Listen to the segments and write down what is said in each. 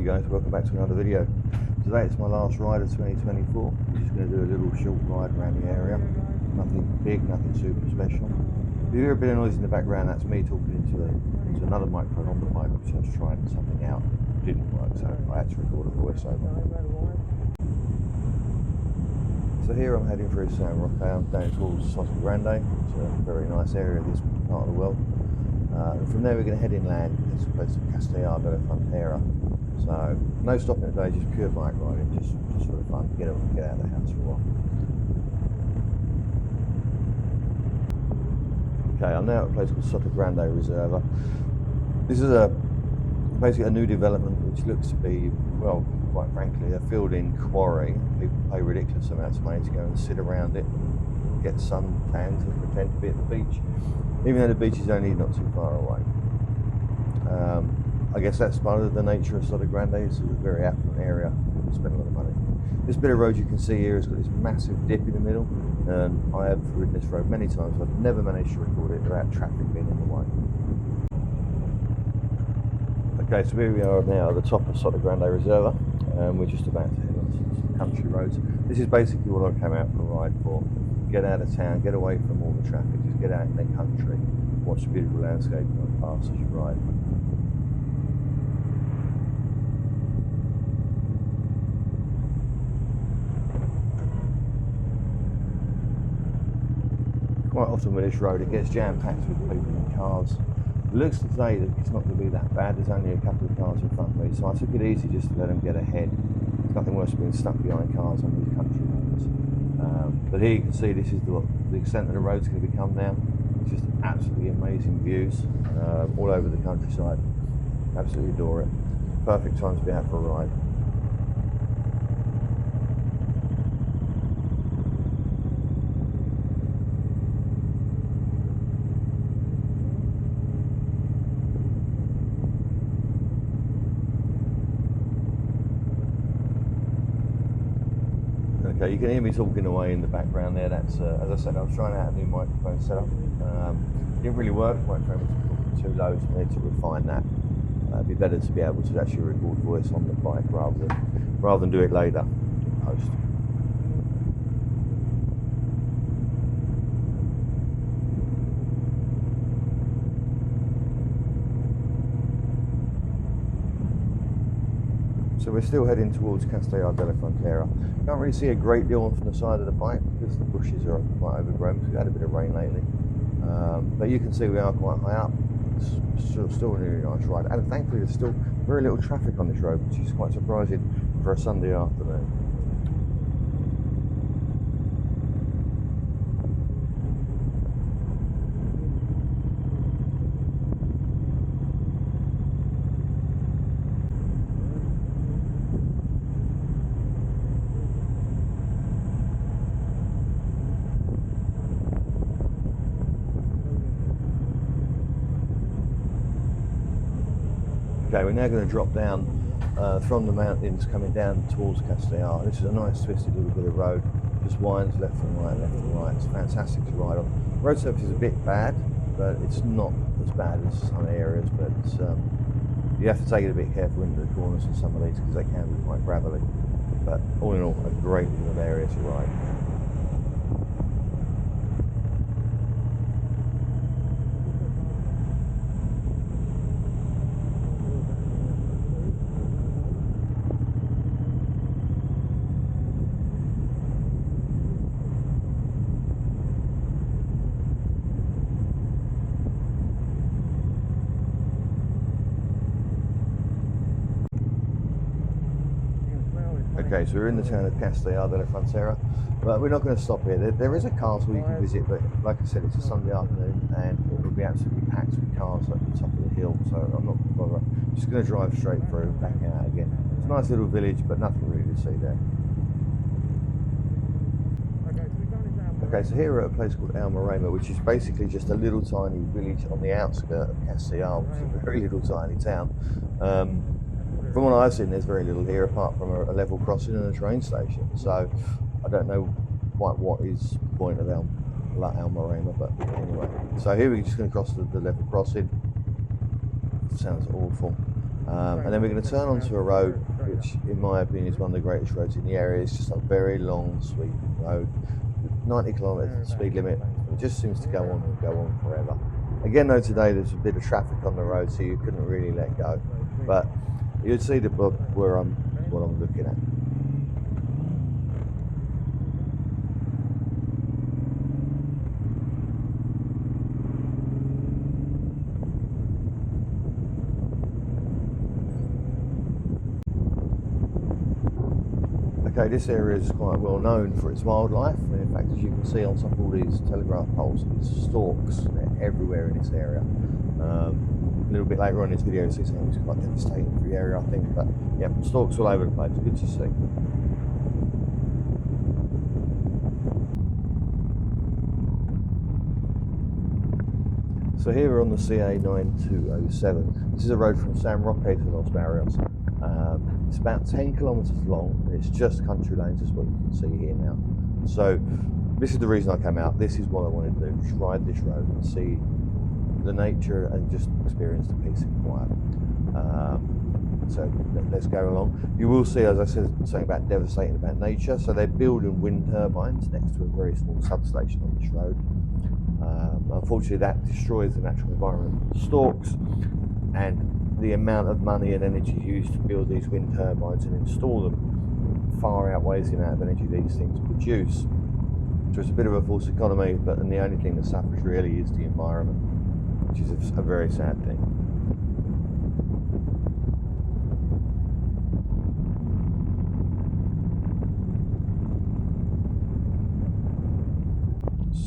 Hey guys, welcome back to another video. Today it's my last ride of 2024. I'm just going to do a little short ride around the area. Nothing big, nothing super special. If you hear a bit of noise in the background, that's me talking into another microphone on the bike, which I was trying something out. It didn't work, so I had to record a voiceover. So here I'm heading through San Roque. I'm down towards Sotogrande. It's a very nice area of this part of the world. And from there we're going to head inland. There's a place called Castellar de la Frontera. So no stopping today, just pure bike riding, just for the fun, get out of the house for a while. Okay, I'm now at a place called Sotogrande Reserva. This is basically a new development which looks to be, well, quite frankly, a filled-in quarry. People pay ridiculous amounts of money to go and sit around it and get sun tans and pretend to be at the beach, even though the beach is only not too far away. I guess that's part of the nature of Sotogrande. It's a very affluent area. People spend a lot of money. This bit of road you can see here has got this massive dip in the middle, and I have ridden this road many times. I've never managed to record it without traffic being in the way. Okay, so here we are now at the top of Sotogrande Reserva, and we're just about to head on some country roads. This is basically what I came out for a ride for. Get out of town, get away from all the traffic, just get out in the country, watch the beautiful landscape going past as you ride. Quite often with this road it gets jam-packed with people and cars. It looks today that it's not going to be that bad. There's only a couple of cars in front of me, so I took it easy just to let them get ahead. There's nothing worse than being stuck behind cars on these country roads. But here you can see this is the extent that the road's going to become now. It's just absolutely amazing views all over the countryside. Absolutely adore it. Perfect time to be out for a ride. Okay, you can hear me talking away in the background there. That's, as I said, I was trying out a new microphone setup. Didn't really work. My microphone was too low, so I need to refine that. It'd be better to be able to actually record voice on the bike rather than do it later in post. So we're still heading towards Castellar de la Frontera. Can't really see a great deal from the side of the bike because the bushes are quite overgrown because we've had a bit of rain lately. But you can see we are quite high up. It's still a really nice ride. And thankfully there's still very little traffic on this road, which is quite surprising for a Sunday afternoon. Okay, we're now going to drop down from the mountains coming down towards Castellar. This is a nice twisted little bit of road, just winds left and right, left and right. It's fantastic to ride on. Road surface is a bit bad, but it's not as bad as some areas, but it's, you have to take it a bit careful into the corners in some of these because they can be quite gravelly. But all in all, a great little area to ride. Okay, so we're in the town of Castellar de la Frontera, but we're not going to stop here. There is a castle you can visit, but like I said, it's a Sunday afternoon and it will be absolutely packed with cars at the top of the hill, so I'm not going to bother. I'm just going to drive straight through, back out again. It's a nice little village, but nothing really to see there. Okay, so here we're at a place called M109r, which is basically just a little tiny village on the outskirts of Castellar, which is a very little tiny town. From what I've seen, there's very little here apart from a level crossing and a train station. So I don't know quite what is the point of M109r, but anyway. So here we're just going to cross the level crossing. It sounds awful. And then we're going to turn onto a road which in my opinion is one of the greatest roads in the area. It's just a very long sweeping road, 90 kilometres speed limit. It just seems to go on and go on forever. Again though, today there's a bit of traffic on the road, so you couldn't really let go, but you'd see the book where what I'm looking at. Okay, this area is quite well known for its wildlife, and in fact, as you can see on top of all these telegraph poles, there's storks. They're everywhere in this area. A little bit later on in this video, you'll see something which is quite devastating for the area, I think, but yeah, storks all over the place. Good to see. So here we're on the CA 9207. This is a road from San Roque to Los Barrios. It's about 10 kilometres long, and it's just country lanes, is what you can see here now. So this is the reason I came out. This is what I wanted to do, just ride this road and see the nature and just experience the peace and quiet. So let's go along. You will see, as I said, something about devastating about nature. So they're building wind turbines next to a very small substation on this road. Unfortunately, that destroys the natural environment for the storks, and the amount of money and energy used to build these wind turbines and install them far outweighs the amount of energy these things produce. So it's a bit of a false economy, but then the only thing that suffers really is the environment, which is a very sad thing.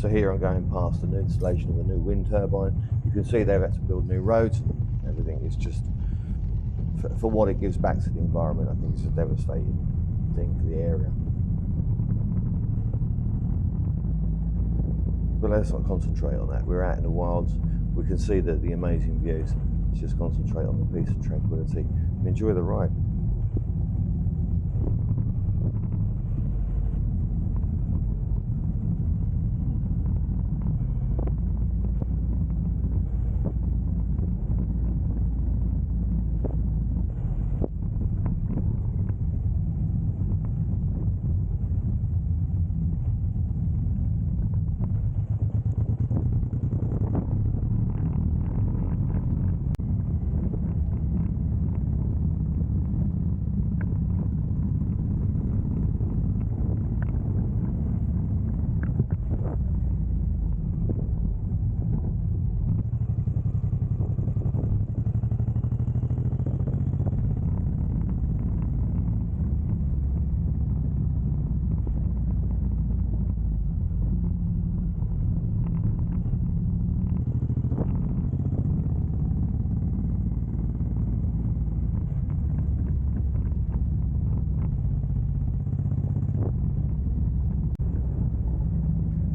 So here I'm going past the new installation of a new wind turbine. You can see they've had to build new roads and everything. It's just, for what it gives back to the environment, I think it's a devastating thing for the area. But let's not concentrate on that. We're out in the wilds. We can see the amazing views. Let's just concentrate on the peace and tranquility and enjoy the ride.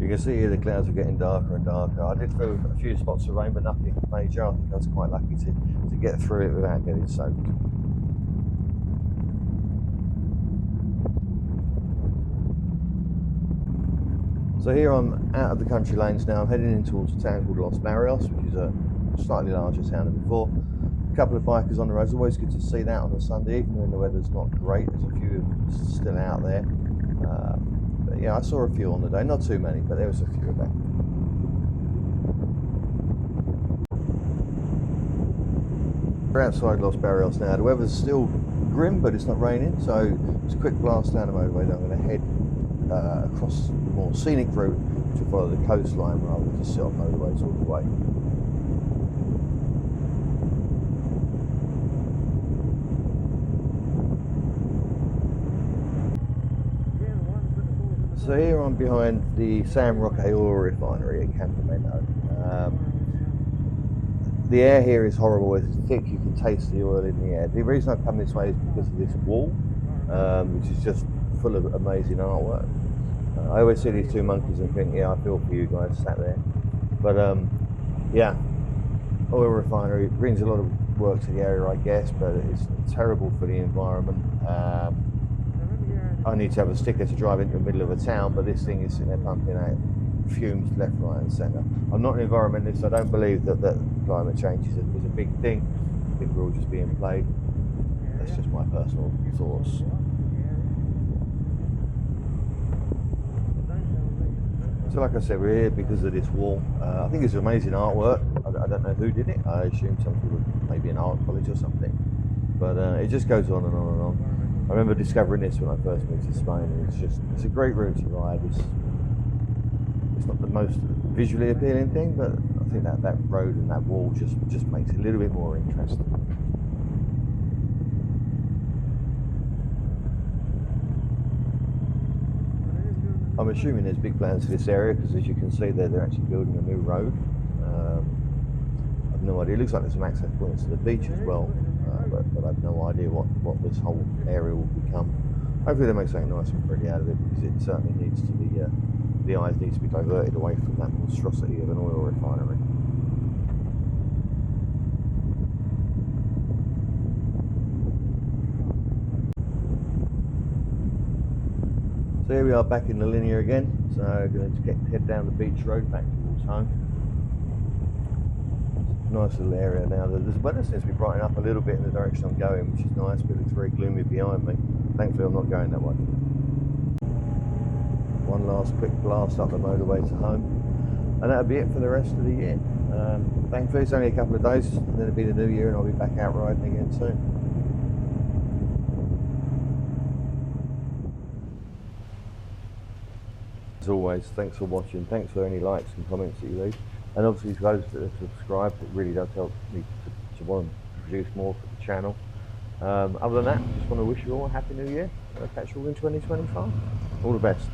You can see here the clouds are getting darker and darker. I did through a few spots of rain, but nothing major. I think I was quite lucky to get through it without getting soaked. So here I'm out of the country lanes now. I'm heading in towards a town called Los Barrios, which is a slightly larger town than before. A couple of bikers on the road. It's always good to see that on a Sunday, even when the weather's not great. There's a few still out there. But yeah, I saw a few on the day. Not too many, but there was a few of them. We're outside Los Barrios now. The weather's still grim, but it's not raining, so it's a quick blast down the motorway. Then I'm going to head across the more scenic route to follow the coastline rather than just sit on motorways all the way. So here I'm behind the San Roque oil refinery at Castellar. The air here is horrible. It's thick. You can taste the oil in the air. The reason I've come this way is because of this wall, which is just full of amazing artwork. I always see these two monkeys and think, yeah, I feel for you guys sat there. But yeah, oil refinery brings a lot of work to the area, I guess, but it's terrible for the environment. I need to have a sticker to drive into the middle of a town, but this thing is sitting there pumping out fumes left, right and centre. I'm not an environmentalist, so I don't believe that climate change is a big thing, think we're all just being played. That's just my personal thoughts. So like I said, we're here because of this wall. I think it's amazing artwork. I don't know who did it. I assume some sort of maybe an art college or something. But it just goes on and on and on. I remember discovering this when I first moved to Spain, and it's a great route to ride. It's not the most visually appealing thing, but I think that road and that wall just makes it a little bit more interesting. I'm assuming there's big plans for this area because, as you can see there, they're actually building a new road. I've no idea. It looks like there's some access points to the beach as well, but I've no idea what this whole area will become. Hopefully they make something nice and pretty out of it, because it certainly needs to be, the eyes need to be diverted away from that monstrosity of an oil refinery. So here we are back in the Linea again, so going to head down the beach road back towards home. Nice little area now. The weather seems to be brightening up a little bit in the direction I'm going, which is nice, but it's very gloomy behind me. Thankfully I'm not going that way. One last quick blast up the motorway to home, and that'll be it for the rest of the year. Thankfully it's only a couple of days, and then it'll be the new year and I'll be back out riding again soon. As always, thanks for watching, thanks for any likes and comments that you leave, and obviously to those that have subscribed, it really does help me to want to produce more for the channel. Other than that, just want to wish you all a happy new year, and I'll catch you all in 2025. All the best.